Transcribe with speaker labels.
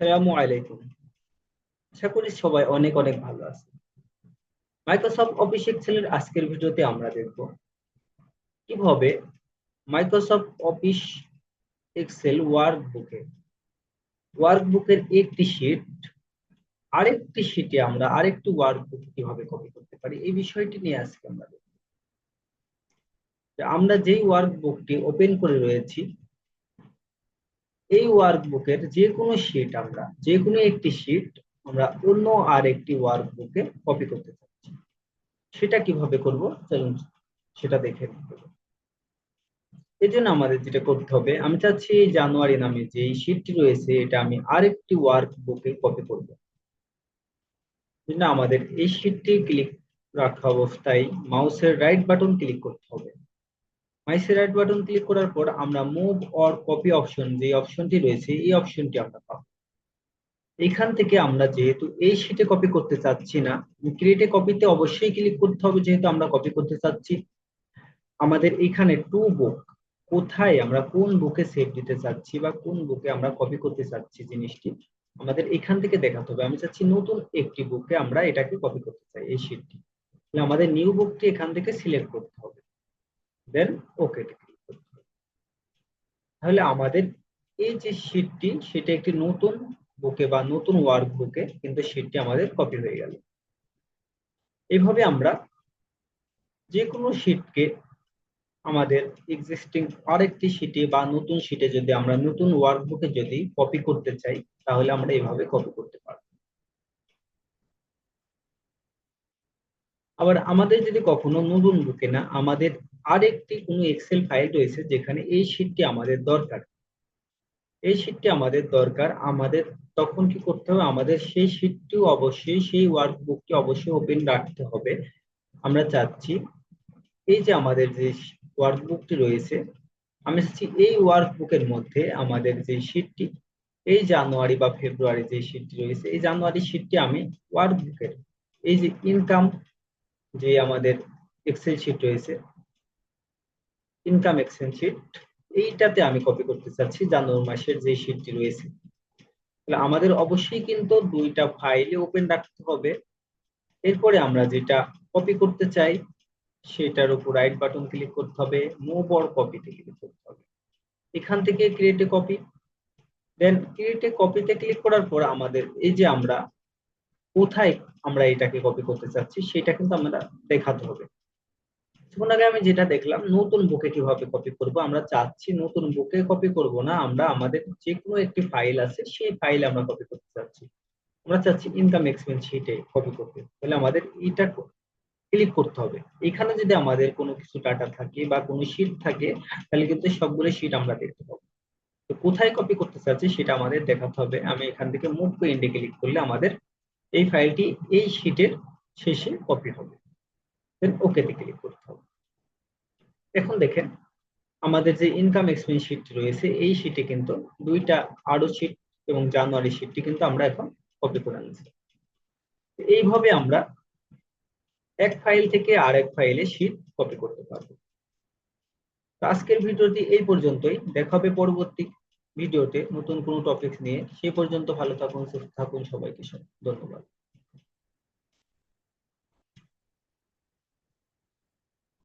Speaker 1: আসসালামু আলাইকুম। আশা করি সবাই অনেক অনেক ভালো আছে। মাইক্রোসফট অফিস এক্সেলের আজকের ভিডিওতে আমরা দেখব কিভাবে মাইক্রোসফট অফিস এক্সেল ওয়ার্কবুকের একটি শিট আরেকটি শিটে আমরা আরেকটি ওয়ার্কবুক কিভাবে কপি করতে পারি এই বিষয়টি নিয়ে আজকে আমরা দেখব। আমরা যেই ওয়ার্কবুকটি ওপেন করে রয়েছি এই ওয়ার্কবুকের যে কোনো একটি শিট আমরা অন্য আরেকটি ওয়ার্কবুকে কপি করতে চাচ্ছি। সেটা কিভাবে করব চলুন সেটা দেখে নিতে হবে। এই জন্য আমাদের যেটা করতে হবে, আমি চাচ্ছি এই জানুয়ারি নামে যে এই শীটটি রয়েছে এটা আমি আরেকটি ওয়ার্ক বুকে কপি করব। জন্য আমাদের এই শীটটি ক্লিক রাখা অবস্থায় মাউসের রাইট বাটন ক্লিক করতে হবে। মাউসের রাইট বাটন ক্লিক করার পর আমরা মুভ অর কপি অপশন যে অপশনটি রয়েছে এই অপশনটি আমরা পাবো। এখান থেকে আমরা যেহেতু এই শীটে কপি করতে চাচ্ছি না, ক্রিয়েট এ কপিতে অবশ্যই ক্লিক করতে হবে যেহেতু আমরা কপি করতে চাচ্ছি। আমাদের এখানে টু বুক কোথায় আমরা কোন বুকে সেভ দিতে চাচ্ছি বা কোন বুকে আমরা কপি করতে চাচ্ছি জিনিসটি আমাদের এখান থেকে দেখাতে হবে। আমি চাচ্ছি নতুন একটি বুকে আমরা এটাকে কপি করতে চাই এই শীটটি, তাহলে আমাদের নিউ বুকটি এখান থেকে সিলেক্ট করতে হবে, দেন ওকে ক্লিক করতে হবে। তাহলে আমাদের এই যে শীটটি সেটা একটি নতুন বুকে বা নতুন ওয়ার্ক বুকে কিন্তু শীটটি আমাদের কপি হয়ে গেল। এইভাবে আমরা যে কোনো শীটকে আমাদের এক্সিস্টিং আরেকটি শীটে বা নতুন শীটে যদি আমরা নতুন ওয়ার্কবুকে যদি কপি করতে চাই তাহলে আমরা এভাবে কপি করতে পারবো। আবার আমাদের যদি কখনো নতুন বুকে না আমাদের আরেকটি কোনো এক্সেল ফাইল রয়েছে যেখানে এই শীটটি আমাদের দরকার, আমাদের তখন কি করতে হবে, আমাদের সেই শীটটিও অবশ্যই সেই ওয়ার্কবুকটি অবশ্যই ওপেন রাখতে হবে। আমরা চাচ্ছি এই যে আমাদের যে ওয়ার্কবুকটি রয়েছে আমি চাচ্ছি এই ওয়ার্কবুকের মধ্যে আমাদের যে শীটটি এই জানুয়ারি বা ফেব্রুয়ারি যে শীটটি রয়েছে এই জানুয়ারি শীটটি আমি ওয়ার্কবুকের এই যে ইনকাম যে আমাদের এক্সেল শীট রয়েছে ইনকাম এক্সেল শীট এইটাতে আমি কপি করতে চাচ্ছি জানুয়ারি মাসের যে শীটটি রয়েছে। তাহলে আমাদের অবশ্যই কিন্তু দুইটা ফাইলে ওপেন রাখতে হবে। এরপরে আমরা যেটা কপি করতে চাই সেটার উপর রাইট বাটন ক্লিক করতে হবে, মুভ অর কপিতে ক্লিক করতে হবে। এখান থেকে create a copy, then create a কপিতে ক্লিক করার পর আমাদের এই যে আমরা কোথায় আমরা এটাকে কপি করতে চাচ্ছি সেটা কিন্তু আমরা দেখাতে হবে। কিছুক্ষণ আগে আমি যেটা দেখলাম নতুন বুকে কিভাবে কপি করব, আমরা চাচ্ছি নতুন বুকে কপি করব না, আমরা আমাদের যে কোনো একটি ফাইল আছে সেই ফাইলে আমরা কপি করতে চাচ্ছি। আমরা চাচ্ছি ইনকাম এক্সপেন্স শিটে কপি করতে, তাহলে আমাদের এটা ক্লিক করতে হবে। এখানে যদি আমাদের কোনো কিছু ডাটা থাকে বা কোনো শিট থাকে তাহলে কিন্তু সবগুলো শিট আমরা দেখতে পাবো। তো কোথায় কপি করতে চাচ্ছি সেটা আমাদের দেখাতে হবে। আমি এখান থেকে মুভ টু এন্ডে ক্লিক করলে আমাদের এই ফাইলটি এই শীটের শেষে কপি হবে, দেন ওকে তে ক্লিক করতে হবে। এখন দেখেন আমাদের যে ইনকাম এক্সপেন্স শীট রয়েছে এই শীটে কিন্তু দুইটা আরো শীট এবং জানুয়ারি শীটটি কিন্তু আমরা এখন কপি করে আনছি। এইভাবে আমরা এক ফাইল থেকে আরেক ফাইলে শীট কপি করতে পারবো। আজকের ভিডিওটি এই পর্যন্তই, দেখা হবে পরবর্তী ভিডিওতে নতুন কোনো টপিক নিয়ে। সেই পর্যন্ত ভালো থাকুন, সুস্থ থাকুন, সবাইকে ধন্যবাদ।